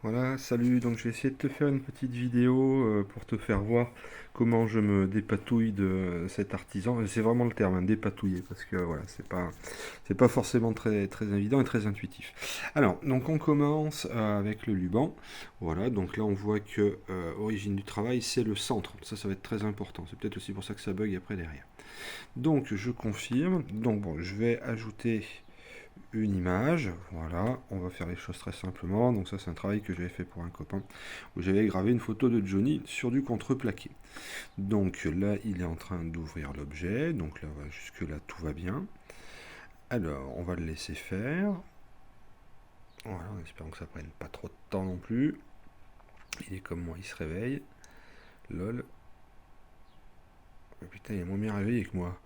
Voilà, salut, donc je vais essayer de te faire une petite vidéo pour te faire voir comment je me dépatouille de cet artisan. C'est vraiment le terme, hein, dépatouiller, parce que voilà, c'est pas forcément très évident et très intuitif. Alors, donc on commence avec le Luban. Voilà, donc là on voit que origine du travail, c'est le centre. Ça va être très important. C'est peut-être aussi pour ça que ça bug après derrière. Donc je confirme. Donc bon, je vais ajouter une image, voilà, on va faire les choses très simplement. Donc ça c'est un travail que j'avais fait pour un copain, où j'avais gravé une photo de Johnny sur du contreplaqué. Donc là il est en train d'ouvrir l'objet, donc là jusque là tout va bien. Alors on va le laisser faire, voilà, en espérant que ça prenne pas trop de temps non plus. Il est comme moi, il se réveille, lol. Oh, putain, il est moins bien réveillé que moi.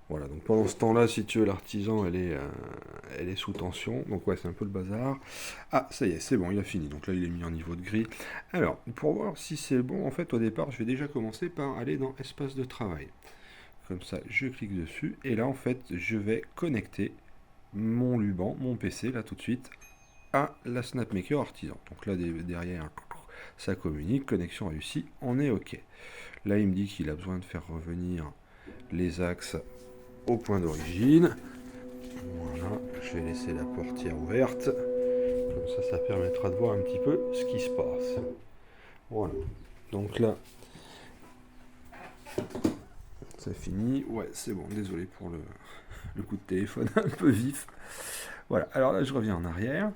Voilà, donc pendant ce temps-là, si tu veux, l'artisan, elle est sous tension. Donc ouais, c'est un peu le bazar. Ah, ça y est, c'est bon, il a fini. Donc là, il est mis en niveau de gris. Alors, pour voir si c'est bon, en fait, au départ, je vais déjà commencer par aller dans Espace de travail. Comme ça, je clique dessus. Et là, en fait, je vais connecter mon Luban, mon PC, là, tout de suite, à la SnapMaker Artisan. Donc là, derrière, ça communique, connexion réussie, on est OK. Là, il me dit qu'il a besoin de faire revenir les axes au point d'origine. Voilà, je vais laisser la portière ouverte. Comme ça permettra de voir un petit peu ce qui se passe. Voilà. Donc là, ça finit. Ouais, c'est bon. Désolé pour le coup de téléphone un peu vif. Voilà. Alors là, je reviens en arrière.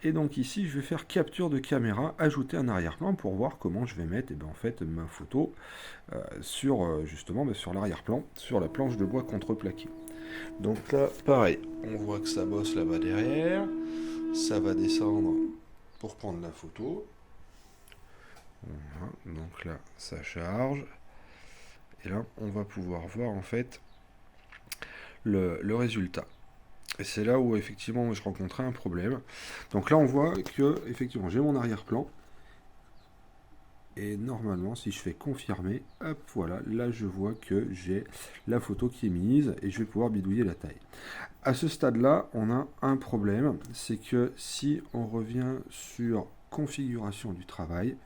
Et donc ici, je vais faire capture de caméra, ajouter un arrière-plan pour voir comment je vais mettre en fait, ma photo sur justement sur l'arrière-plan, sur la planche de bois contreplaqué. Donc là, pareil, on voit que ça bosse là-bas derrière. Ça va descendre pour prendre la photo. Voilà, donc là, ça charge. Et là, on va pouvoir voir en fait le résultat. Et c'est là où effectivement je rencontrais un problème. Donc là, on voit que effectivement j'ai mon arrière-plan. Et normalement, si je fais confirmer, hop, voilà, là je vois que j'ai la photo qui est mise et je vais pouvoir bidouiller la taille. À ce stade-là, on a un problème, c'est que si on revient sur configuration du travail,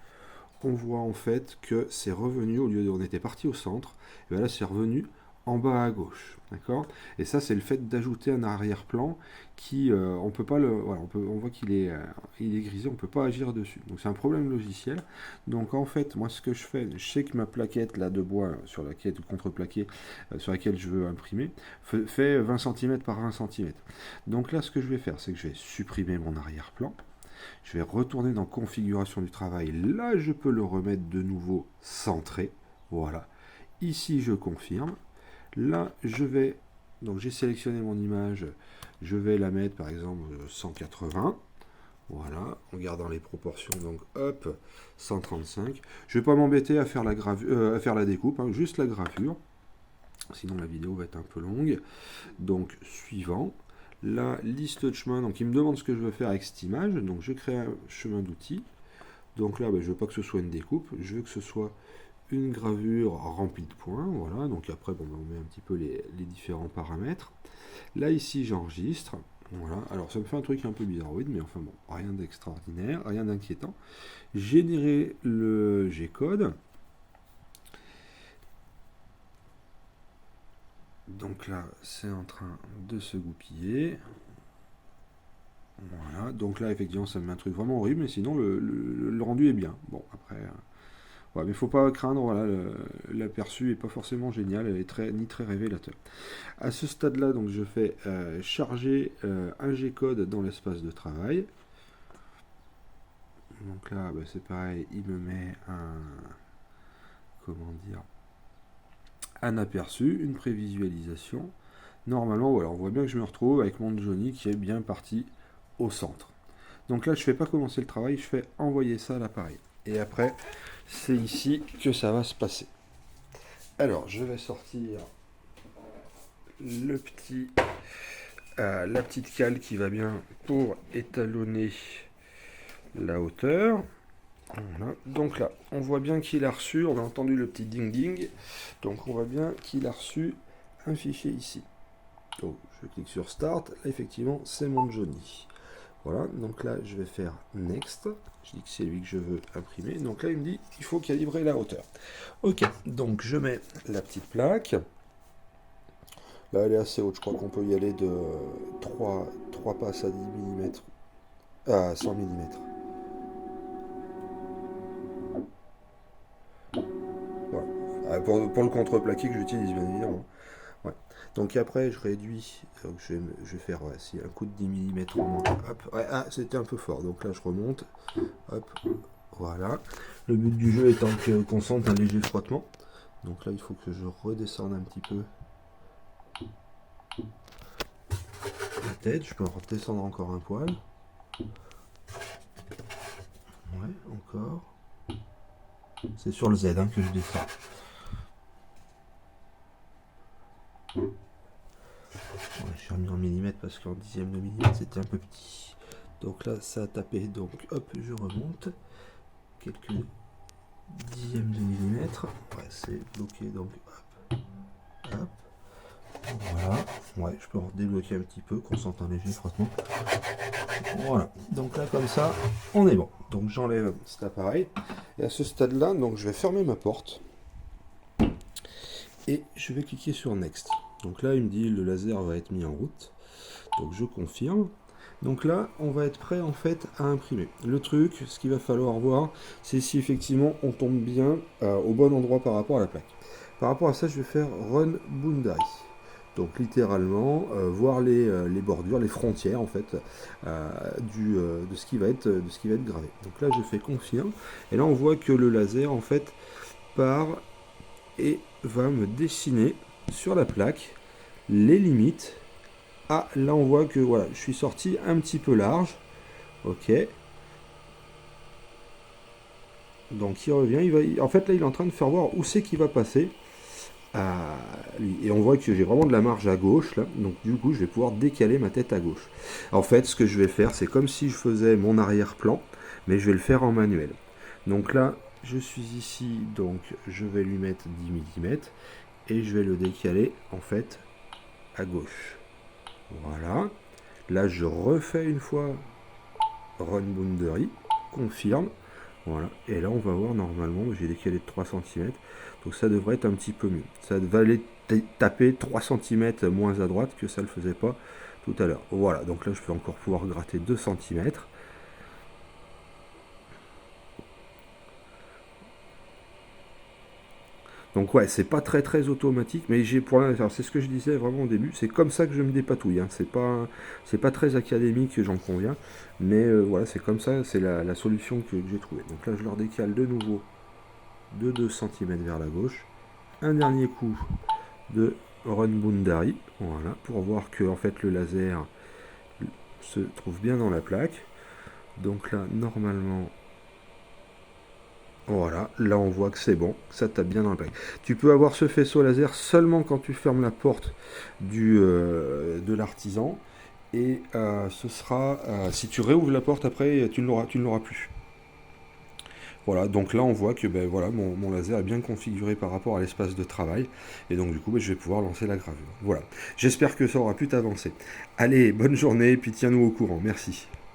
on voit en fait que c'est revenu, au lieu de, on était parti au centre, et bien là c'est revenu en bas à gauche, d'accord. Et ça c'est le fait d'ajouter un arrière-plan qui, on peut pas le, voilà, on voit il est grisé, on peut pas agir dessus. Donc c'est un problème logiciel. Donc en fait, moi ce que je fais, je sais que ma plaquette là de bois sur laquelle contreplaqué, sur laquelle je veux imprimer, fait 20 cm par 20 cm. Donc là ce que je vais faire, c'est que je vais supprimer mon arrière-plan. Je vais retourner dans configuration du travail. Là, je peux le remettre de nouveau centré. Voilà. Ici, je confirme. Là, je vais... Donc, j'ai sélectionné mon image. Je vais la mettre, par exemple, 180. Voilà, en gardant les proportions. Donc, hop, 135. Je ne vais pas m'embêter à faire à faire la découpe, hein, juste la gravure. Sinon, la vidéo va être un peu longue. Donc, suivant. La liste de chemins, donc il me demande ce que je veux faire avec cette image, donc je crée un chemin d'outils. Donc là, je ne veux pas que ce soit une découpe, je veux que ce soit une gravure remplie de points, voilà. Donc après, on met un petit peu les différents paramètres. Là, ici, j'enregistre, voilà. Alors ça me fait un truc un peu bizarroïde, mais enfin bon, rien d'extraordinaire, rien d'inquiétant. Générer le G-code. Donc là, c'est en train de se goupiller. Voilà, donc là effectivement ça me met un truc vraiment horrible, mais sinon le rendu est bien. Bon après, ouais, mais faut pas craindre, voilà, l'aperçu est pas forcément génial, elle est ni très révélateur. À ce stade-là, donc je fais charger un G-code dans l'espace de travail. Donc là, c'est pareil, il me met comment dire, un aperçu, une prévisualisation. Normalement, voilà, on voit bien que je me retrouve avec mon Johnny qui est bien parti au centre. Donc là, je ne fais pas commencer le travail, je fais envoyer ça à l'appareil. Et après, c'est ici que ça va se passer. Alors, je vais sortir la petite cale qui va bien pour étalonner la hauteur. Voilà. Donc là, on voit bien qu'il a reçu, on a entendu le petit ding-ding, donc on voit bien qu'il a reçu un fichier ici. Donc, je clique sur Start, là effectivement, c'est mon Johnny. Voilà, donc là je vais faire Next. Je dis que c'est lui que je veux imprimer. Donc là il me dit il faut calibrer la hauteur. Ok, donc je mets la petite plaque. Là elle est assez haute, je crois qu'on peut y aller de 3 passes à 10 mm à 100 mm. Voilà. Pour le contreplaqué que j'utilise bien évidemment. Ouais. Donc après je réduis, donc je vais faire si un coup de 10 mm remonte, hop, ouais, ah c'était un peu fort, donc là je remonte, hop, voilà. Le but du jeu étant qu'on sente un léger frottement, donc là il faut que je redescende un petit peu la tête, je peux redescendre encore un poil, ouais, encore, c'est sur le Z hein, que je descends. Ouais, je suis remis en millimètres parce qu'en dixième de millimètre c'était un peu petit. Donc là ça a tapé, donc hop je remonte. Quelques dixièmes de millimètre. Ouais c'est bloqué donc hop. Hop. Voilà. Ouais je peux en débloquer un petit peu, qu'on sente un léger frottement. Voilà. Donc là comme ça on est bon. Donc j'enlève cet appareil. Et à ce stade là donc je vais fermer ma porte. Et je vais cliquer sur Next. Donc là, il me dit le laser va être mis en route. Donc je confirme. Donc là, on va être prêt en fait à imprimer. Le truc, ce qu'il va falloir voir, c'est si effectivement on tombe bien au bon endroit par rapport à la plaque. Par rapport à ça, je vais faire Run Boundary. Donc littéralement, voir les bordures, les frontières en fait de ce qui va être gravé. Donc là, je fais confirme. Et là, on voit que le laser en fait part et va me dessiner sur la plaque les limites. Ah, là on voit que voilà, je suis sorti un petit peu large. Ok. Donc il revient, en fait là il est en train de faire voir où c'est qu'il va passer. Et on voit que j'ai vraiment de la marge à gauche là, donc du coup je vais pouvoir décaler ma tête à gauche. En fait ce que je vais faire c'est comme si je faisais mon arrière-plan, mais je vais le faire en manuel. Donc là je suis ici, donc je vais lui mettre 10 mm et je vais le décaler en fait à gauche. Voilà. Là je refais une fois Run Boundary, confirme. Voilà, et là on va voir normalement, j'ai décalé de 3 cm, donc ça devrait être un petit peu mieux. Ça va aller taper 3 cm moins à droite que ça ne le faisait pas tout à l'heure. Voilà, donc là je peux encore pouvoir gratter 2 cm. Donc ouais, c'est pas très automatique, mais j'ai pour l'instant, c'est ce que je disais vraiment au début, c'est comme ça que je me dépatouille, hein. C'est pas très académique, j'en conviens, mais voilà, c'est comme ça, c'est la solution que j'ai trouvée. Donc là je leur décale de nouveau de 2 cm vers la gauche, un dernier coup de Run Boundary, voilà, pour voir que en fait le laser se trouve bien dans la plaque. Donc là normalement, voilà, là on voit que c'est bon, ça tape bien dans la plaque. Tu peux avoir ce faisceau laser seulement quand tu fermes la porte de l'artisan, et ce sera, si tu réouvres la porte après, tu ne l'auras plus. Voilà, donc là on voit que ben, voilà, mon laser est bien configuré par rapport à l'espace de travail, et donc du coup ben, je vais pouvoir lancer la gravure. Voilà, j'espère que ça aura pu t'avancer. Allez, bonne journée, puis tiens-nous au courant, merci.